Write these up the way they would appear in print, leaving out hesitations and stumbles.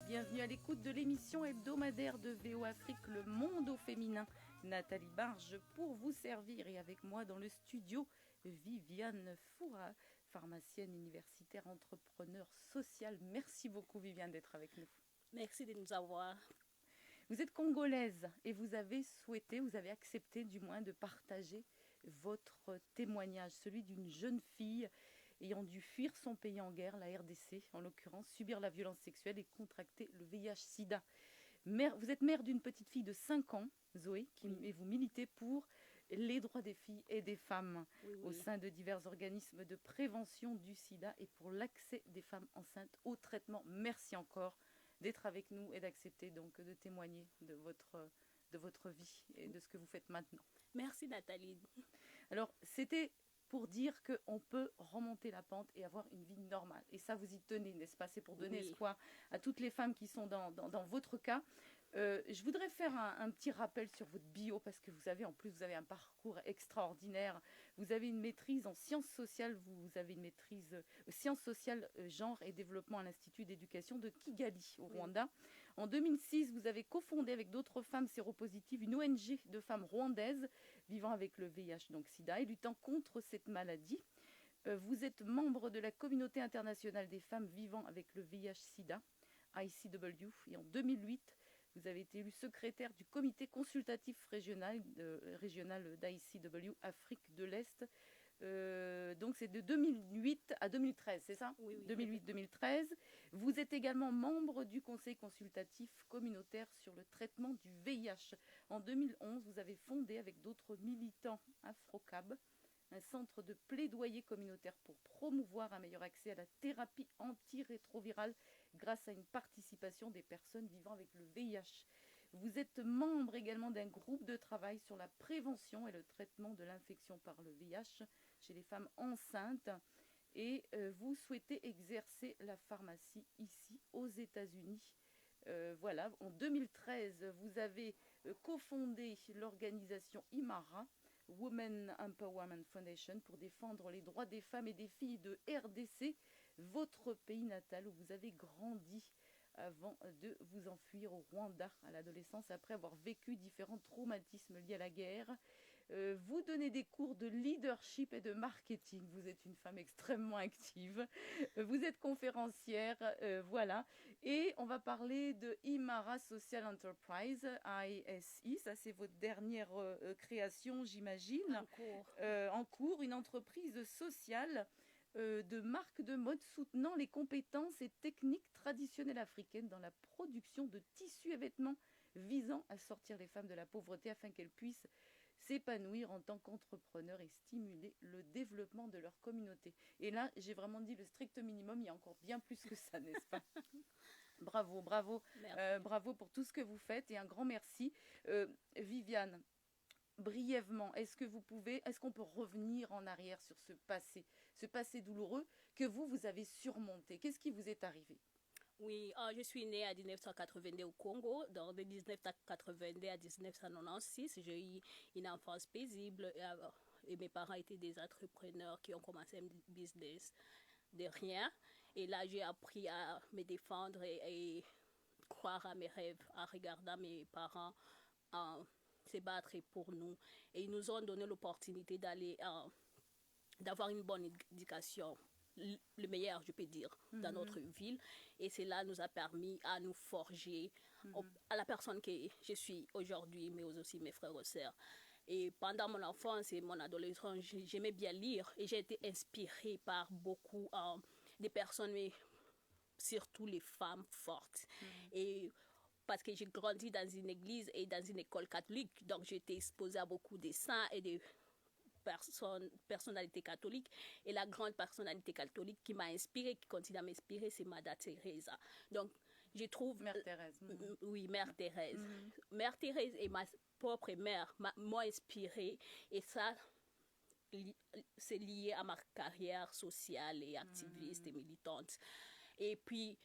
bienvenue à l'écoute de l'émission hebdomadaire de VO Afrique, le monde au féminin. Nathalie Barge pour vous servir et avec moi dans le studio, Viviane Foura, pharmacienne universitaire, entrepreneur sociale. Merci beaucoup Viviane d'être avec nous. Merci de nous avoir. Vous êtes congolaise et vous avez souhaité, vous avez accepté du moins de partager votre témoignage, celui d'une jeune fille ayant dû fuir son pays en guerre, la RDC en l'occurrence, subir la violence sexuelle et contracter le VIH-Sida. Vous êtes mère d'une petite fille de 5 ans, Zoé, et vous militez pour les droits des filles et des femmes au sein de divers organismes de prévention du sida et pour l'accès des femmes enceintes au traitement. Merci encore d'être avec nous et d'accepter donc de témoigner de votre vie et de ce que vous faites maintenant. Merci Nathalie. Alors, c'était pour dire qu'on peut remonter la pente et avoir une vie normale. Et ça, vous y tenez, n'est-ce pas? C'est pour donner espoir à toutes les femmes qui sont dans votre cas. Je voudrais faire un petit rappel sur votre bio parce que vous avez un parcours extraordinaire. Vous avez une maîtrise en sciences sociales, vous avez une maîtrise sciences sociales, genre et développement à l'Institut d'éducation de Kigali au Rwanda. En 2006, vous avez cofondé avec d'autres femmes séropositives une ONG de femmes rwandaises vivant avec le VIH, donc SIDA, et luttant contre cette maladie. Vous êtes membre de la communauté internationale des femmes vivant avec le VIH-Sida, ICW, et en 2008, vous avez été élu secrétaire du comité consultatif régional d'ICW Afrique de l'Est. Donc c'est de 2008 à 2013, c'est ça? Oui. 2008-2013. Vous êtes également membre du conseil consultatif communautaire sur le traitement du VIH. En 2011, vous avez fondé avec d'autres militants AfroCab un centre de plaidoyer communautaire pour promouvoir un meilleur accès à la thérapie antirétrovirale grâce à une participation des personnes vivant avec le VIH. Vous êtes membre également d'un groupe de travail sur la prévention et le traitement de l'infection par le VIH chez les femmes enceintes et vous souhaitez exercer la pharmacie ici aux États-Unis. Voilà, en 2013, vous avez cofondé l'organisation IMARA, Women Empowerment Foundation, pour défendre les droits des femmes et des filles de RDC, votre pays natal où vous avez grandi avant de vous enfuir au Rwanda à l'adolescence après avoir vécu différents traumatismes liés à la guerre. Vous donnez des cours de leadership et de marketing. Vous êtes une femme extrêmement active. Vous êtes conférencière, voilà. Et on va parler de Imara Social Enterprise, ISI. Ça, c'est votre dernière création, j'imagine. En cours, une entreprise sociale de marque de mode soutenant les compétences et techniques traditionnelles africaines dans la production de tissus et vêtements visant à sortir les femmes de la pauvreté afin qu'elles puissent s'épanouir en tant qu'entrepreneurs et stimuler le développement de leur communauté. Et là, j'ai vraiment dit le strict minimum, il y a encore bien plus que ça, n'est-ce pas? Bravo, bravo pour tout ce que vous faites et un grand merci. Viviane, brièvement, est-ce qu'on peut revenir en arrière sur ce passé douloureux que vous avez surmonté? Qu'est-ce qui vous est arrivé? Oui, je suis née en 1982 au Congo. Donc, de 1982 à 1996, j'ai eu une enfance paisible et mes parents étaient des entrepreneurs qui ont commencé un business de rien. Et là, j'ai appris à me défendre et croire à mes rêves en regardant mes parents se battre pour nous. Et ils nous ont donné l'opportunité d'avoir une bonne éducation, le meilleur, je peux dire, dans notre ville. Et cela nous a permis à nous forger à la personne que je suis aujourd'hui, mais aussi mes frères et sœurs. Et pendant mon enfance et mon adolescence, j'aimais bien lire et j'ai été inspirée par beaucoup de personnes, mais surtout les femmes fortes. Et parce que j'ai grandi dans une église et dans une école catholique, donc j'ai été exposée à beaucoup de saints et de personnalités catholiques. Et la grande personnalité catholique qui m'a inspirée, qui continue à m'inspirer, c'est Mère Teresa. Donc, je trouve... Mère Thérèse. Oui, Mère Thérèse. Mère Thérèse et ma propre mère m'ont inspirée. Et ça, c'est lié à ma carrière sociale et activiste et militante. Et puis,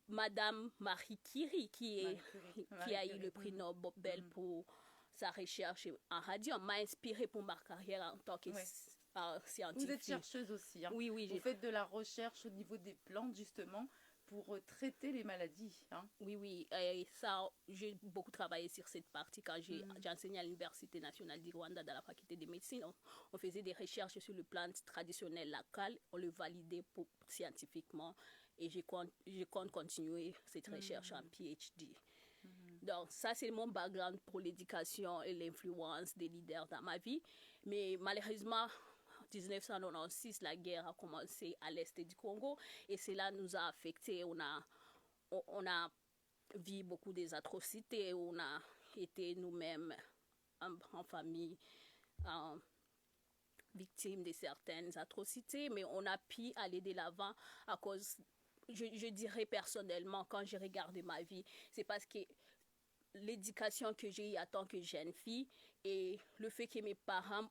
Madame Marie Curie, qui a eu le prix Nobel pour sa recherche en radium, m'a inspirée pour ma carrière en tant que scientifique. Vous êtes chercheuse aussi. Hein. Oui. Vous faites de la recherche au niveau des plantes, justement, pour traiter les maladies. Hein. Oui, et ça, j'ai beaucoup travaillé sur cette partie quand j'ai enseigné à l'Université nationale du Rwanda dans la faculté de médecine. On faisait des recherches sur le plan traditionnel local, on le validait scientifiquement et je compte continuer cette recherche en PhD. Donc ça, c'est mon background pour l'éducation et l'influence des leaders dans ma vie. Mais malheureusement, en 1996, la guerre a commencé à l'est du Congo et cela nous a affectés. On a vu beaucoup des atrocités, on a été nous-mêmes en famille victimes de certaines atrocités, mais on a pu aller de l'avant à cause, je dirais personnellement, quand je regarde ma vie, c'est parce que l'éducation que j'ai eue en tant que jeune fille et le fait que mes parents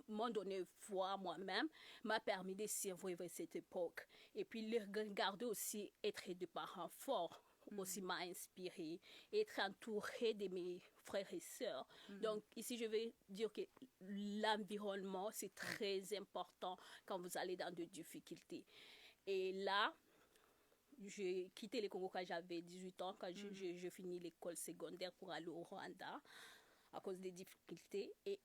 m'ont donné foi moi-même m'a permis de survivre cette époque. Et puis les regarder aussi être des parents forts aussi m'a inspiré. Être entouré de mes frères et sœurs. Donc ici je vais dire que l'environnement c'est très important quand vous allez dans des difficultés. Et là, j'ai quitté le Congo quand j'avais 18 ans, quand je finis l'école secondaire pour aller au Rwanda à cause des difficultés. Et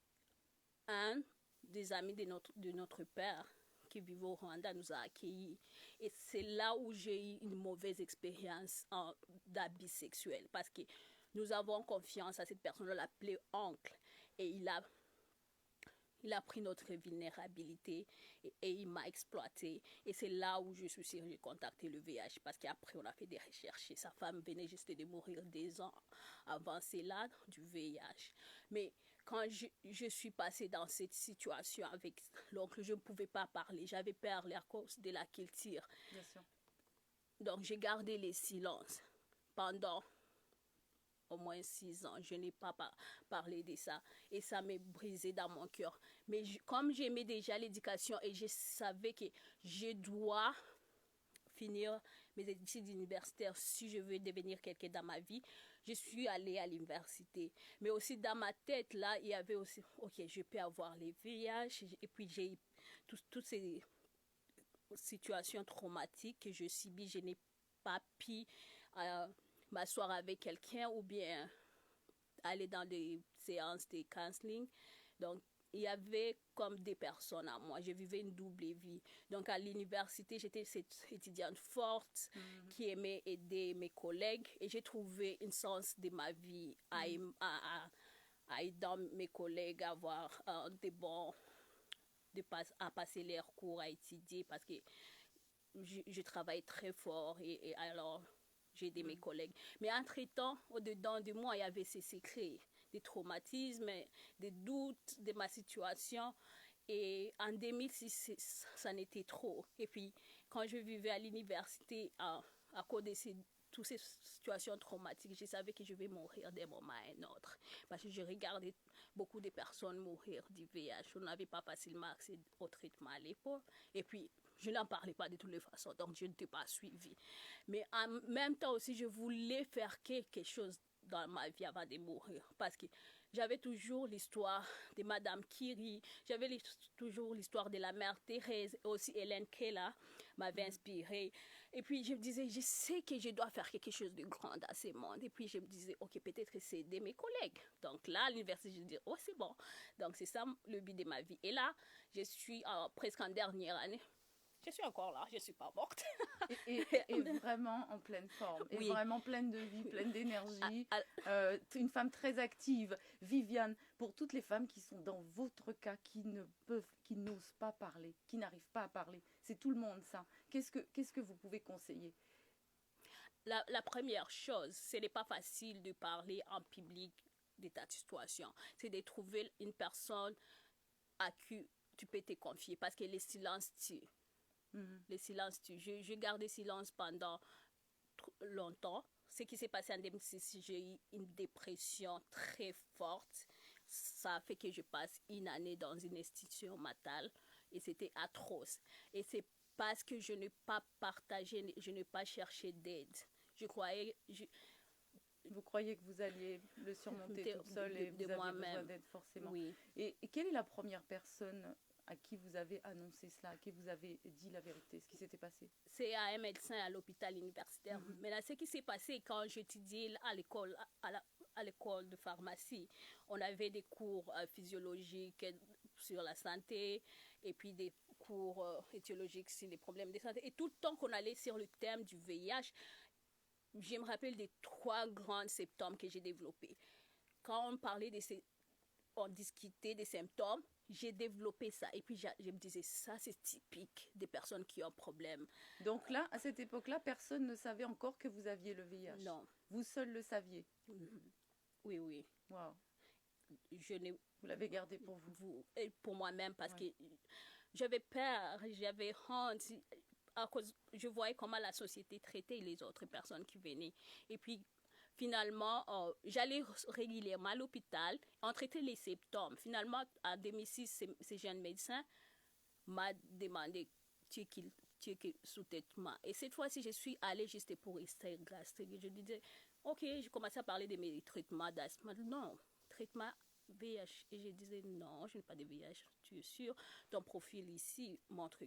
un des amis de notre père qui vivait au Rwanda nous a accueillis. Et c'est là où j'ai eu une mauvaise expérience d'abus sexuels parce que nous avons confiance à cette personne, on l'appelait oncle. Et il a pris notre vulnérabilité et il m'a exploité. Et c'est là où je suis sûre j'ai contacté le VIH parce qu'après on a fait des recherches. Et sa femme venait juste de mourir 2 ans avant cela du VIH. Mais quand je suis passée dans cette situation avec l'oncle, je ne pouvais pas parler. J'avais peur à cause de la culture. Bien sûr. Donc j'ai gardé le silence pendant au moins 6 ans. Je n'ai pas parlé de ça. Et ça m'a brisé dans mon cœur. Mais comme j'aimais déjà l'éducation et je savais que je dois finir mes études universitaires si je veux devenir quelqu'un dans ma vie, je suis allée à l'université. Mais aussi dans ma tête, là, il y avait aussi, ok, je peux avoir les VIH. Et puis j'ai toutes ces situations traumatiques que je subis. Je n'ai pas pu m'asseoir avec quelqu'un ou bien aller dans des séances de counseling. Donc, il y avait comme des personnes à moi. Je vivais une double vie. Donc, à l'université, j'étais cette étudiante forte qui aimait aider mes collègues et j'ai trouvé un sens de ma vie à aider mes collègues à avoir à passer leurs cours, à étudier parce que je travaille très fort et alors j'ai aidé mes collègues. Mais entre-temps, au-dedans de moi, il y avait ces secrets, des traumatismes, des doutes de ma situation. Et en 2006, ça n'était trop. Et puis, quand je vivais à l'université, à cause de toutes ces situations traumatiques, je savais que je vais mourir d'un moment à un autre. Parce que je regardais beaucoup de personnes mourir du VIH. On n'avait pas facilement accès au traitement à l'époque. Et puis, je n'en parlais pas de toutes les façons, donc je ne t'ai pas suivi. Mais en même temps aussi, je voulais faire quelque chose dans ma vie avant de mourir. Parce que j'avais toujours l'histoire de Madame Curie, j'avais toujours l'histoire de la mère Thérèse, et aussi Hélène Keller m'avait inspirée. Et puis je me disais, je sais que je dois faire quelque chose de grand dans ce monde. Et puis je me disais, ok, peut-être c'est aider mes collègues. Donc là, à l'université, je me disais, oh c'est bon. Donc c'est ça le but de ma vie. Et là, je suis presque en dernière année. Je suis encore là, je ne suis pas morte. Et vraiment en pleine forme, et vraiment pleine de vie, pleine d'énergie. Une femme très active. Viviane, pour toutes les femmes qui sont dans votre cas, qui n'osent pas parler, qui n'arrivent pas à parler, c'est tout le monde ça. Qu'est-ce que vous pouvez conseiller? La première chose, ce n'est pas facile de parler en public de ta situation. C'est de trouver une personne à qui tu peux te confier parce que le silence tue. Le silence tue. Je gardé silence pendant longtemps. Ce qui s'est passé en 2006, j'ai eu une dépression très forte. Ça a fait que je passe une année dans une institution mentale et c'était atroce. Et c'est parce que je n'ai pas partagé, je n'ai pas cherché d'aide. Vous croyez que vous alliez le surmonter toute seule et vous avez besoin d'aide forcément. Oui. Et quelle est la première personne à qui vous avez annoncé cela, à qui vous avez dit la vérité, ce qui s'était passé? C'est à un médecin à l'hôpital universitaire. Maintenant, ce qui s'est passé quand j'étudiais à l'école, à l'école de pharmacie, on avait des cours physiologiques sur la santé et puis des cours étiologiques sur les problèmes de santé. Et tout le temps qu'on allait sur le thème du VIH, je me rappelle des 3 grands symptômes que j'ai développés. Quand on parlait on discutait des symptômes, j'ai développé ça. Et puis, je me disais, ça, c'est typique des personnes qui ont un problème. Donc là, à cette époque-là, personne ne savait encore que vous aviez le VIH? Non. Vous seul le saviez? Oui, oui. Wow. Vous l'avez gardé pour vous? Et pour moi-même, parce que j'avais peur, j'avais honte. À cause, je voyais comment la société traitait les autres personnes qui venaient. Et puis, finalement, j'allais régulièrement à l'hôpital, on traitait les symptômes. Finalement, en 2006, ce jeune médecin m'a demandé tu es sous traitement. Et cette fois-ci, je suis allée juste pour hystère gastrique. Je disais, ok, je commençais à parler de mes traitements d'asthme. Non, traitement VIH. Et je disais, non, je n'ai pas de VIH. Tu es sûr? Ton profil ici montre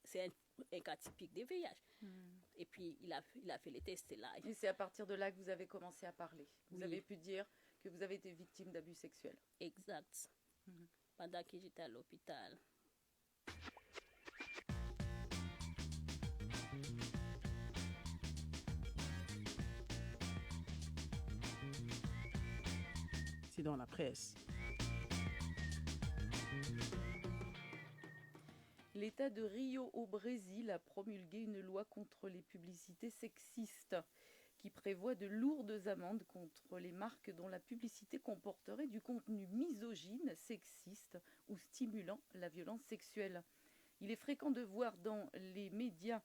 c'est un cas typique de VIH. Et puis, il a fait les tests là. Et c'est à partir de là que vous avez commencé à parler. Vous avez pu dire que vous avez été victime d'abus sexuels. Exact. Pendant que j'étais à l'hôpital. C'est dans la presse. L'État de Rio au Brésil a promulgué une loi contre les publicités sexistes qui prévoit de lourdes amendes contre les marques dont la publicité comporterait du contenu misogyne, sexiste ou stimulant la violence sexuelle. Il est fréquent de voir dans les médias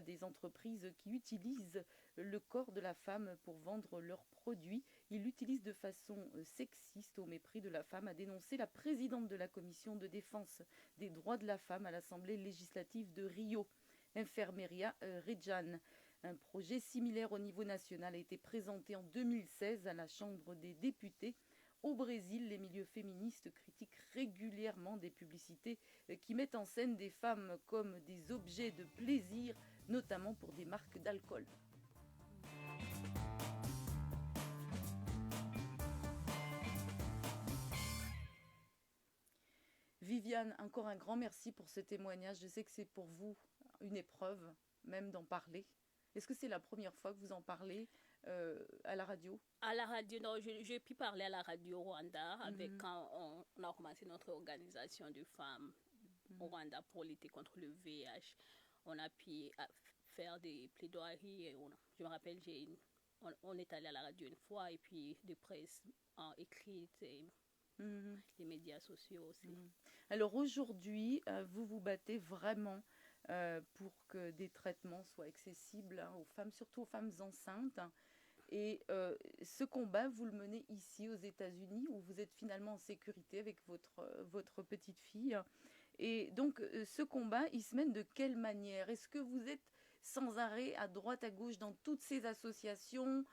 des entreprises qui utilisent le corps de la femme pour vendre leurs produits. Ils l'utilisent de façon sexiste au mépris de la femme, a dénoncé la présidente de la commission de défense des droits de la femme à l'Assemblée législative de Rio, Enfermeria Rejan. Un projet similaire au niveau national a été présenté en 2016 à la Chambre des députés. Au Brésil, les milieux féministes critiquent régulièrement des publicités qui mettent en scène des femmes comme des objets de plaisir, notamment pour des marques d'alcool. Viviane, encore un grand merci pour ce témoignage. Je sais que c'est pour vous une épreuve, même d'en parler. Est-ce que c'est la première fois que vous en parlez à la radio? À la radio, non, j'ai pu parler à la radio Rwanda quand on a commencé notre organisation de femmes au Rwanda pour lutter contre le VIH. On a pu faire des plaidoiries. Et je me rappelle, on est allé à la radio une fois et puis des presses écrites et les médias sociaux aussi. Alors aujourd'hui, vous vous battez vraiment pour que des traitements soient accessibles aux femmes, surtout aux femmes enceintes. Et ce combat, vous le menez ici aux États-Unis, où vous êtes finalement en sécurité avec votre petite fille. Et donc, ce combat, il se mène de quelle manière? Est-ce que vous êtes sans arrêt à droite, à gauche, dans toutes ces associations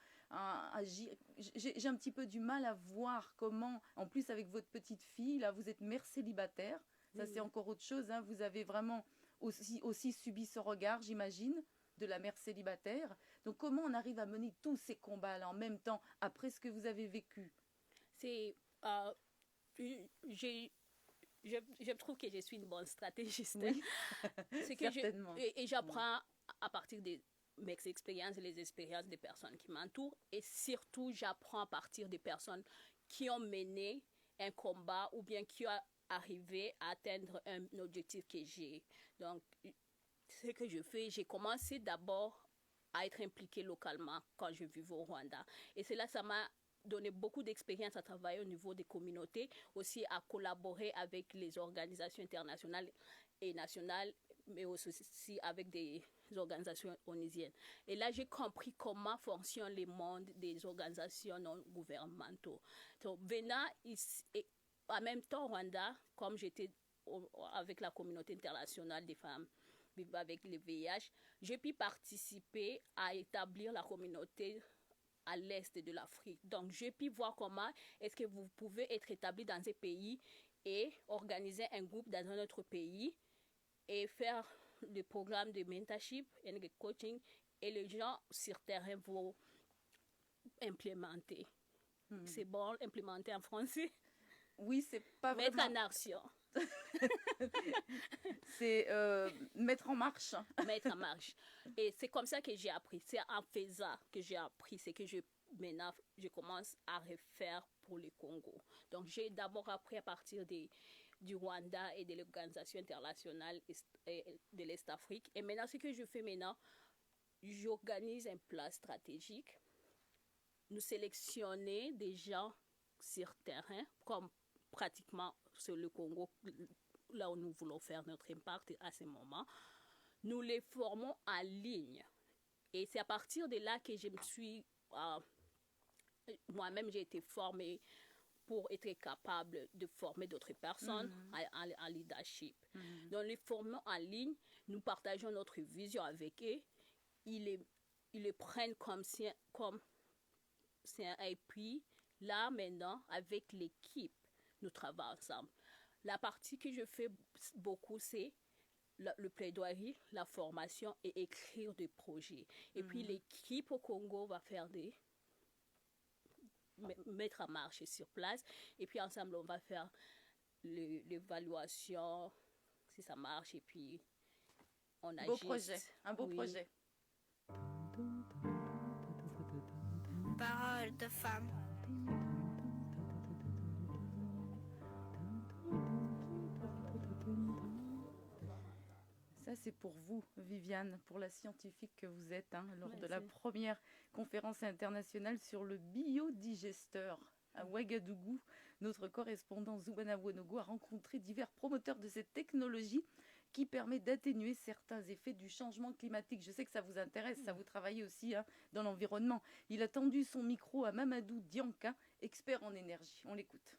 j'ai un petit peu du mal à voir comment, en plus avec votre petite fille, là, vous êtes mère célibataire. Ça, c'est encore autre chose. Hein. Vous avez vraiment aussi subi ce regard, j'imagine, de la mère célibataire. Donc comment on arrive à mener tous ces combats-là en même temps, après ce que vous avez vécu? Je trouve que je suis une bonne stratégiste. Oui. C'est que certainement. Et j'apprends à partir de mes expériences et les expériences des personnes qui m'entourent. Et surtout, j'apprends à partir des personnes qui ont mené un combat ou bien qui ont arrivé à atteindre un objectif que j'ai. Donc, ce que je fais, j'ai commencé d'abord à être impliquée localement quand je vivais au Rwanda. Et cela, ça m'a donné beaucoup d'expérience à travailler au niveau des communautés, aussi à collaborer avec les organisations internationales et nationales, mais aussi avec des organisations onusiennes. Et là, j'ai compris comment fonctionne le monde des organisations non gouvernementales. Donc, venant ici, et en même temps, au Rwanda, comme j'étais avec la communauté internationale des femmes vivant avec le VIH, j'ai pu participer à établir la communauté à l'est de l'Afrique. Donc, j'ai pu voir comment est-ce que vous pouvez être établi dans un pays et organiser un groupe dans un autre pays et faire le programme de mentorship et de coaching et les gens sur terrain vont implémenter. C'est bon, implémenter en français. Oui, c'est pas Mettre vraiment... en action. C'est mettre en marche. Mettre en marche. Et c'est comme ça que j'ai appris. C'est en faisant que j'ai appris. C'est que maintenant, je commence à refaire pour le Congo. Donc, j'ai d'abord appris à partir du Rwanda et de l'Organisation internationale de l'Est-Afrique. Et maintenant, ce que je fais maintenant, j'organise un plan stratégique. Nous sélectionnons des gens sur terrain, comme pratiquement sur le Congo, là où nous voulons faire notre impact à ce moment. Nous les formons en ligne. Et c'est à partir de là que je me suis... moi-même, j'ai été formée pour être capable de former d'autres personnes en leadership. Donc, les formons en ligne, nous partageons notre vision avec eux. Ils les prennent comme c'est un IP. Là, maintenant, avec l'équipe, nous travaillons ensemble. La partie que je fais beaucoup, c'est le plaidoyer, la formation et écrire des projets. Et puis, l'équipe au Congo va faire mettre en marche sur place. Et puis, ensemble, on va faire l'évaluation, si ça marche, et puis on ajuste. Beau projet, un beau projet. Parole de femme. Ça, c'est pour vous, Viviane, pour la scientifique que vous êtes, lors Merci. de la première conférence internationale sur le biodigesteur à Ouagadougou. Notre correspondant Zoubana Wonogo a rencontré divers promoteurs de cette technologie qui permet d'atténuer certains effets du changement climatique. Je sais que ça vous intéresse, ça vous travaillez aussi dans l'environnement. Il a tendu son micro à Mamadou Dianka, expert en énergie. On l'écoute.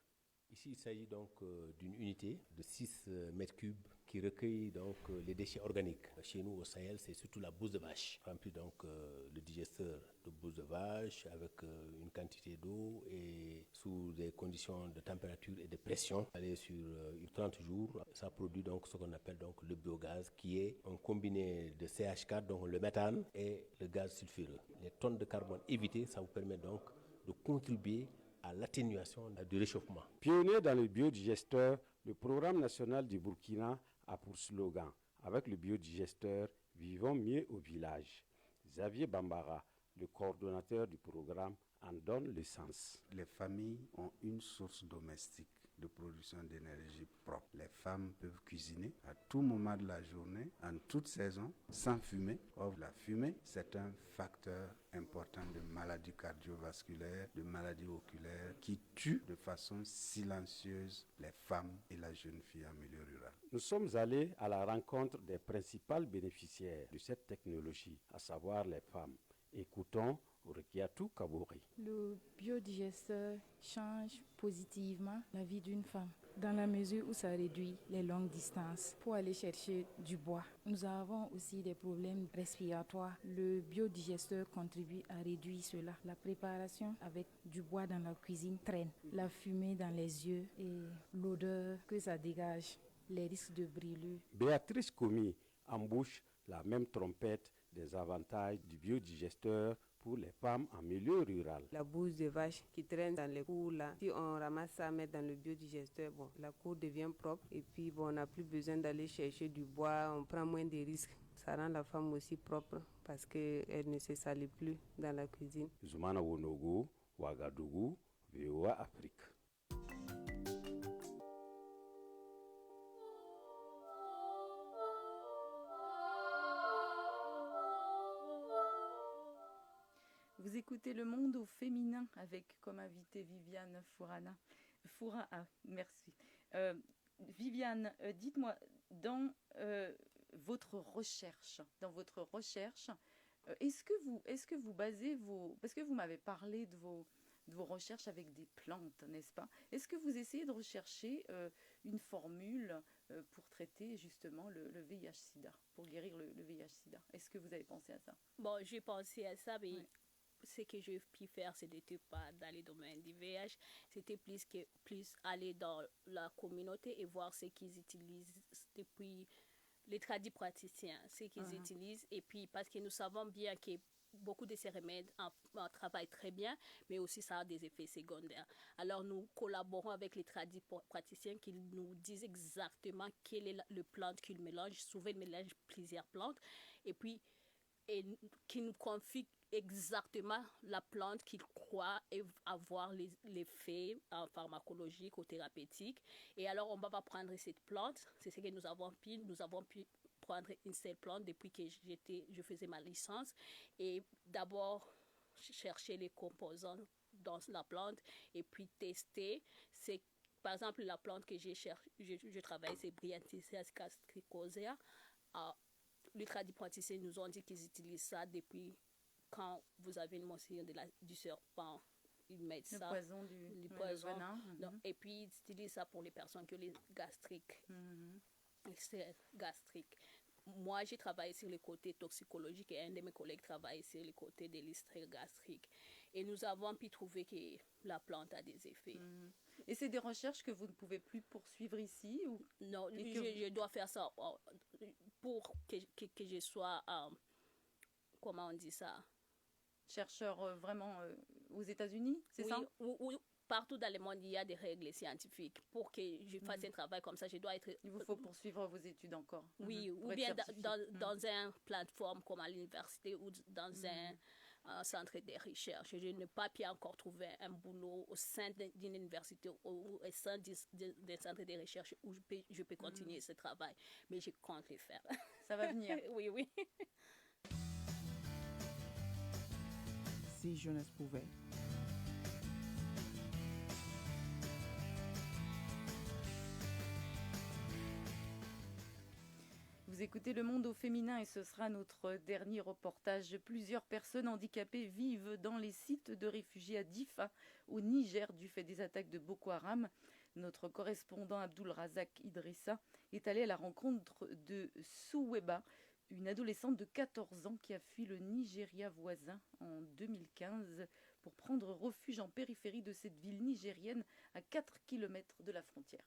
Ici, il s'agit donc d'une unité de 6 mètres cubes qui recueille donc les déchets organiques. Chez nous, au Sahel, c'est surtout la bouse de vache. Remplit donc le digesteur de bouse de vache avec une quantité d'eau et sous des conditions de température et de pression. Aller sur 30 jours, ça produit donc ce qu'on appelle donc le biogaz, qui est un combiné de CH4, donc le méthane, et le gaz sulfureux. Les tonnes de carbone évitées, ça vous permet donc de contribuer à l'atténuation du réchauffement. Pionnier dans le biodigesteur, le programme national du Burkina a pour slogan « Avec le biodigesteur, vivons mieux au village ». Xavier Bambara, le coordonnateur du programme, en donne le sens. Les familles ont une source domestique de production d'énergie propre. Les femmes peuvent cuisiner à tout moment de la journée, en toute saison, sans fumer. Or, la fumée, c'est un facteur important de maladies cardiovasculaires, de maladies oculaires, qui tuent de façon silencieuse les femmes et la jeune fille en milieu rural. Nous sommes allés à la rencontre des principales bénéficiaires de cette technologie, à savoir les femmes. Écoutons Rekiatou Kabouri. Le biodigesteur change positivement la vie d'une femme dans la mesure où ça réduit les longues distances pour aller chercher du bois. Nous avons aussi des problèmes respiratoires. Le biodigesteur contribue à réduire cela. La préparation avec du bois dans la cuisine traîne. La fumée dans les yeux et l'odeur que ça dégage, les risques de brûlure. Béatrice Komi embouche la même trompette des avantages du biodigesteur pour les femmes en milieu rural. La bouse de vache qui traîne dans les cours là, si on ramasse ça, met dans le biodigesteur, bon, la cour devient propre et puis bon, on n'a plus besoin d'aller chercher du bois, on prend moins de risques. Ça rend la femme aussi propre parce qu'elle ne se salit plus dans la cuisine. Zoumana Wonogo, Ouagadougou, VOA Afrique. Vous écoutez Le Monde au féminin avec comme invitée Viviane Foura, merci. Viviane, dites-moi, dans votre recherche, est-ce que vous basez parce que vous m'avez parlé de vos recherches avec des plantes, n'est-ce pas? Est-ce que vous essayez de rechercher une formule pour traiter justement le VIH-Sida, pour guérir le VIH-Sida? Est-ce que vous avez pensé à ça? Bon, j'ai pensé à ça, mais ce que je puis faire, ce n'était pas dans le domaine du VIH, c'était plus aller dans la communauté et voir ce qu'ils utilisent depuis les tradis praticiens, ce qu'ils utilisent. Et puis, parce que nous savons bien que beaucoup de ces remèdes travaillent très bien, mais aussi ça a des effets secondaires. Alors, nous collaborons avec les tradis praticiens qui nous disent exactement quelle est le plante qu'ils mélangent. Souvent, ils mélangent plusieurs plantes. Et puis, qui nous confie exactement la plante qu'ils croient avoir l'effet pharmacologique ou thérapeutique. Et alors, on va prendre cette plante. C'est ce que nous avons pu prendre une seule plante depuis que je faisais ma licence. Et d'abord, chercher les composants dans la plante et puis tester. Par exemple, la plante que je travaille, c'est Bryanthisia gastricosea. Les tradis praticiens nous ont dit qu'ils utilisent ça depuis quand vous avez une morsure du serpent. Ils mettent ça. Le poison. Venin. Et puis, ils utilisent ça pour les personnes qui ont les gastriques. C'est gastrique. Moi, j'ai travaillé sur le côté toxicologique et un de mes collègues travaille sur le côté de l'hystère gastrique. Et nous avons pu trouver que la plante a des effets. Et c'est des recherches que vous ne pouvez plus poursuivre ici ou... Non, je dois faire ça pour que je sois, comment on dit ça? Chercheur vraiment aux États-Unis, c'est ça? Oui, partout dans le monde, il y a des règles scientifiques. Pour que je fasse un travail comme ça, je dois être... Il vous faut poursuivre vos études encore. Oui, ou bien dans une plateforme comme à l'université ou dans un centre de recherche. Je n'ai pas pu encore trouver un boulot au sein d'une université ou au sein d'un centre de recherche où je peux continuer ce travail. Mais je compte le faire. Ça va venir. Oui. Si jeunesse pouvait. Vous écoutez Le Monde au féminin et ce sera notre dernier reportage. Plusieurs personnes handicapées vivent dans les sites de réfugiés à Difa, au Niger, du fait des attaques de Boko Haram. Notre correspondant Abdul Razak Idrissa est allé à la rencontre de Souweba, une adolescente de 14 ans qui a fui le Nigeria voisin en 2015 pour prendre refuge en périphérie de cette ville nigérienne à 4 km de la frontière.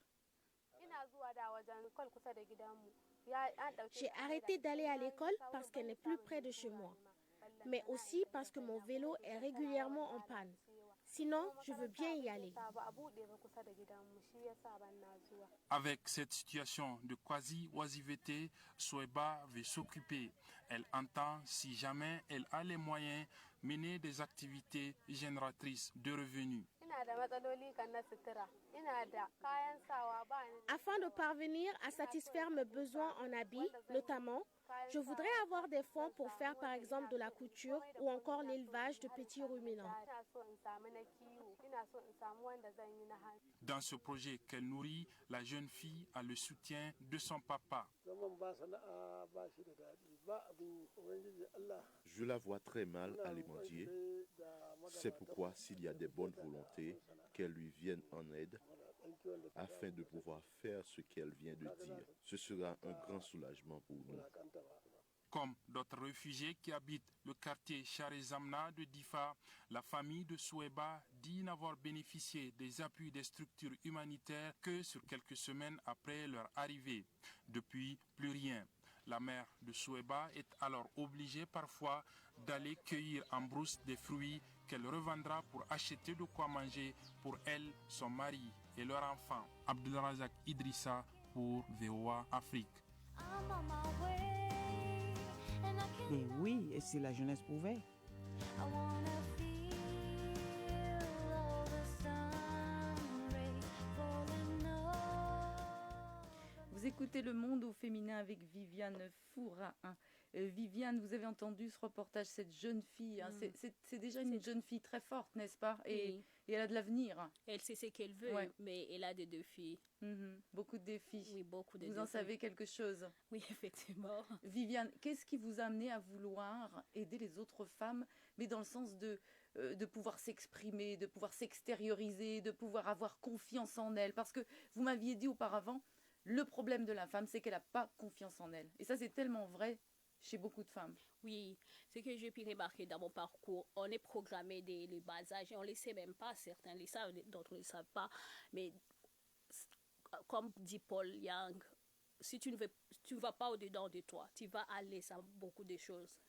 J'ai arrêté d'aller à l'école parce qu'elle n'est plus près de chez moi, mais aussi parce que mon vélo est régulièrement en panne. Sinon, je veux bien y aller. Avec cette situation de quasi-oisiveté, Souweba veut s'occuper. Elle entend, si jamais elle a les moyens, mener des activités génératrices de revenus. Afin de parvenir à satisfaire mes besoins en habits, notamment, je voudrais avoir des fonds pour faire par exemple de la couture ou encore l'élevage de petits ruminants. Dans ce projet qu'elle nourrit, la jeune fille a le soutien de son papa. Je la vois très mal alimentier. C'est pourquoi, s'il y a des bonnes volontés, qu'elle lui vienne en aide afin de pouvoir faire ce qu'elle vient de dire. Ce sera un grand soulagement pour nous. Comme d'autres réfugiés qui habitent le quartier Charizamna de Difa, la famille de Souweba dit n'avoir bénéficié des appuis des structures humanitaires que sur quelques semaines après leur arrivée. Depuis, plus rien. La mère de Souweba est alors obligée parfois d'aller cueillir en brousse des fruits qu'elle revendra pour acheter de quoi manger pour elle, son mari et leur enfant. Abdul Razak Idrissa pour VOA Afrique. Et oui, et si la jeunesse pouvait. Vous écoutez Le Monde au féminin avec Viviane Foura. Viviane, vous avez entendu ce reportage, cette jeune fille, c'est déjà une jeune fille très forte, n'est-ce pas? Et elle a de l'avenir. Elle sait ce qu'elle veut, mais elle a des défis. Beaucoup de défis. Oui, beaucoup de défis. Vous en savez quelque chose? Oui, effectivement. Viviane, qu'est-ce qui vous a amené à vouloir aider les autres femmes, mais dans le sens de pouvoir s'exprimer, de pouvoir s'extérioriser, de pouvoir avoir confiance en elle? Parce que vous m'aviez dit auparavant, le problème de la femme, c'est qu'elle n'a pas confiance en elle. Et ça, c'est tellement vrai chez beaucoup de femmes. Oui, ce que j'ai pu remarquer dans mon parcours, on est programmé dès le bas âge et on ne le sait même pas, certains le savent, d'autres ne le savent pas, mais comme dit Paul Young, si tu ne vas pas au-dedans de toi, tu vas aller sur beaucoup de choses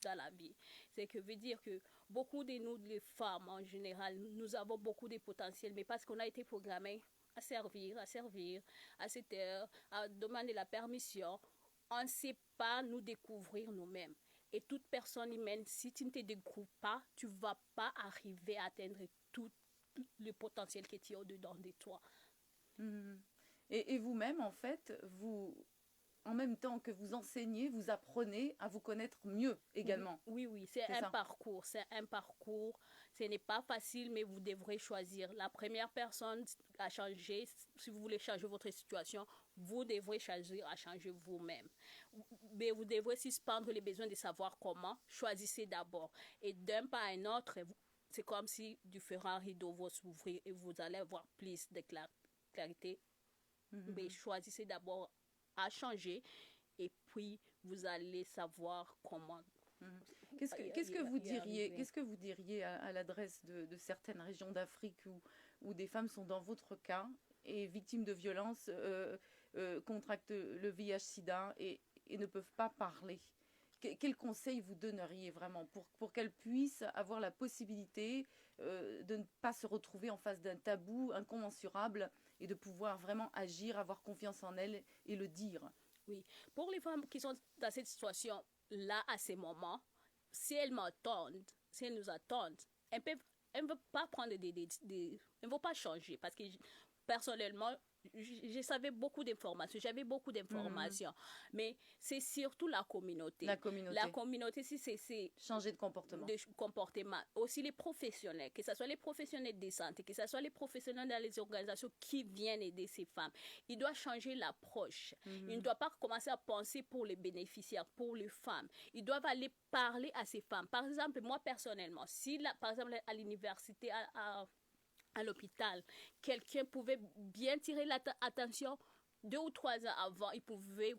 dans la vie. C'est que veut dire que beaucoup de nous, les femmes en général, nous avons beaucoup de potentiel, mais parce qu'on a été programmés à servir, à se taire, à demander la permission, on ne sait pas nous découvrir nous-mêmes. Et toute personne humaine, si tu ne te découvres pas, tu ne vas pas arriver à atteindre tout le potentiel qui est au-dedans de toi. Et vous-même, en fait, en même temps que vous enseignez, vous apprenez à vous connaître mieux également. Oui, c'est un parcours. Ce n'est pas facile, mais vous devrez choisir. La première personne à changer, si vous voulez changer votre situation, vous devrez choisir à changer vous-même. Mais vous devrez suspendre les besoins de savoir comment. Choisissez d'abord. Et d'un pas à un autre, c'est comme si différents rideaux vont s'ouvrir et vous allez avoir plus de clarité. Mais choisissez d'abord à changer et puis vous allez savoir comment. Qu'est-ce que vous diriez à l'adresse de certaines régions d'Afrique où des femmes sont dans votre cas et victimes de violences, contractent le VIH/SIDA et ne peuvent pas parler? Quel conseil vous donneriez vraiment pour qu'elles puissent avoir la possibilité de ne pas se retrouver en face d'un tabou incommensurable et de pouvoir vraiment agir, avoir confiance en elles et le dire? Oui, pour les femmes qui sont dans cette situation-là à ces moments, si elles m'attendent, si elles nous attendent, elles ne veulent pas prendre elles ne vont pas changer parce que personnellement, je savais beaucoup d'informations, j'avais beaucoup d'informations, mais c'est surtout la communauté. La communauté, si c'est changer de comportement. Aussi les professionnels, que ce soit les professionnels de santé, que ce soit les professionnels dans les organisations qui viennent aider ces femmes. Ils doivent changer l'approche. Ils ne doivent pas commencer à penser pour les bénéficiaires, pour les femmes. Ils doivent aller parler à ces femmes. Par exemple, moi personnellement, si par exemple à l'université, à l'hôpital, quelqu'un pouvait bien tirer l'attention 2 ou 3 ans avant, il pouvait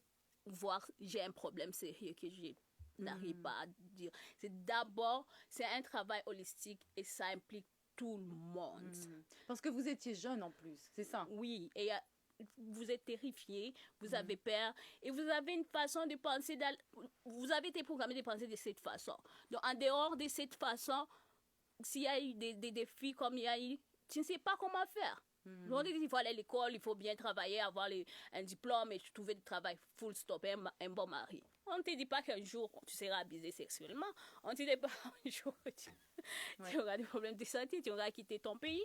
voir j'ai un problème sérieux que je n'arrive pas à dire. C'est un travail holistique et ça implique tout le monde. Parce que vous étiez jeune en plus, c'est ça? Oui, et vous êtes terrifié, vous avez peur et vous avez une façon de penser, vous avez été programmé de penser de cette façon. Donc en dehors de cette façon, s'il y a eu des défis comme il y a eu, tu ne sais pas comment faire. On dit qu'il faut aller à l'école, il faut bien travailler, avoir un diplôme et trouver du travail, full stop, un bon mari. On ne te dit pas qu'un jour tu seras abusé sexuellement. On ne te dit pas qu'un jour tu auras des problèmes de santé, tu auras quitté ton pays.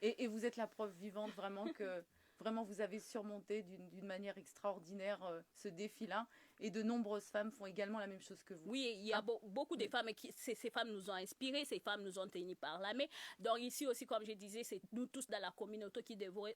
Et vous êtes la preuve vivante vraiment que vraiment vous avez surmonté d'une manière extraordinaire ce défi-là. Et de nombreuses femmes font également la même chose que vous. Oui, il y a beaucoup de femmes, ces femmes nous ont inspirées, ces femmes nous ont tenues par la main. Donc ici aussi, comme je disais, c'est nous tous dans la communauté qui devons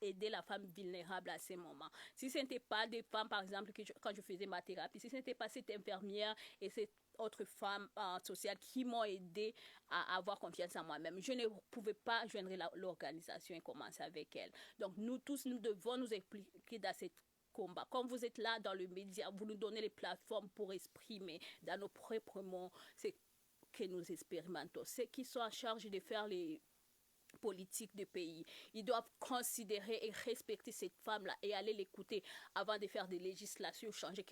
aider la femme vulnérable à ces moments. Si ce n'était pas des femmes, par exemple, quand je faisais ma thérapie, si ce n'était pas cette infirmière et cette autre femme sociale qui m'ont aidé à avoir confiance en moi-même, je ne pouvais pas joindre l'organisation et commencer avec elle. Donc nous tous, nous devons nous impliquer dans cette combat. Comme vous êtes là dans le média, vous nous donnez les plateformes pour exprimer dans nos propres mots ce que nous expérimentons. Ceux qui sont en charge de faire les politiques du pays, ils doivent considérer et respecter cette femme-là et aller l'écouter avant de faire des législations, changer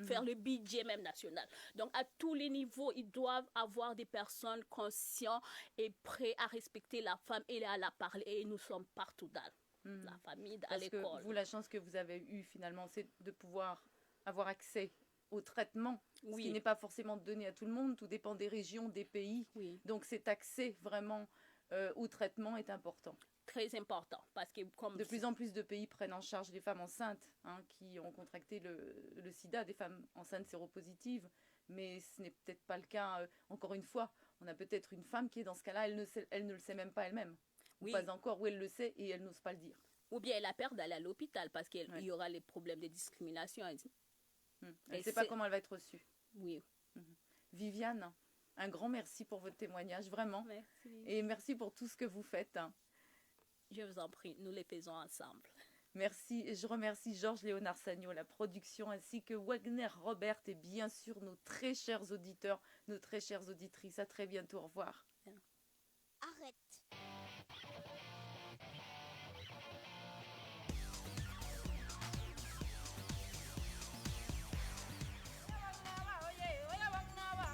faire le budget même national. Donc à tous les niveaux, ils doivent avoir des personnes conscientes et prêtes à respecter la femme et à la parler. Et nous sommes partout dans la famille, à l'école. Parce que vous, la chance que vous avez eue finalement, c'est de pouvoir avoir accès au traitement, ce qui n'est pas forcément donné à tout le monde, tout dépend des régions, des pays. Donc cet accès vraiment au traitement est important. Très important, parce que comme de plus en plus de pays prennent en charge les femmes enceintes qui ont contracté le sida, des femmes enceintes séropositives, mais ce n'est peut-être pas le cas. Encore une fois, on a peut-être une femme qui est dans ce cas-là, elle ne le sait même pas elle-même. Ou pas encore, ou elle le sait et elle n'ose pas le dire. Ou bien elle a peur d'aller à l'hôpital parce qu'il y aura les problèmes de discrimination. Elle ne sait pas comment elle va être reçue. Oui. Viviane, un grand merci pour votre témoignage, vraiment. Merci. Et merci pour tout ce que vous faites. Je vous en prie, nous les faisons ensemble. Merci, et je remercie Georges Léonard Sagno à la production, ainsi que Wagner Robert et bien sûr nos très chers auditeurs, nos très chères auditrices. À très bientôt, au revoir. Arrête.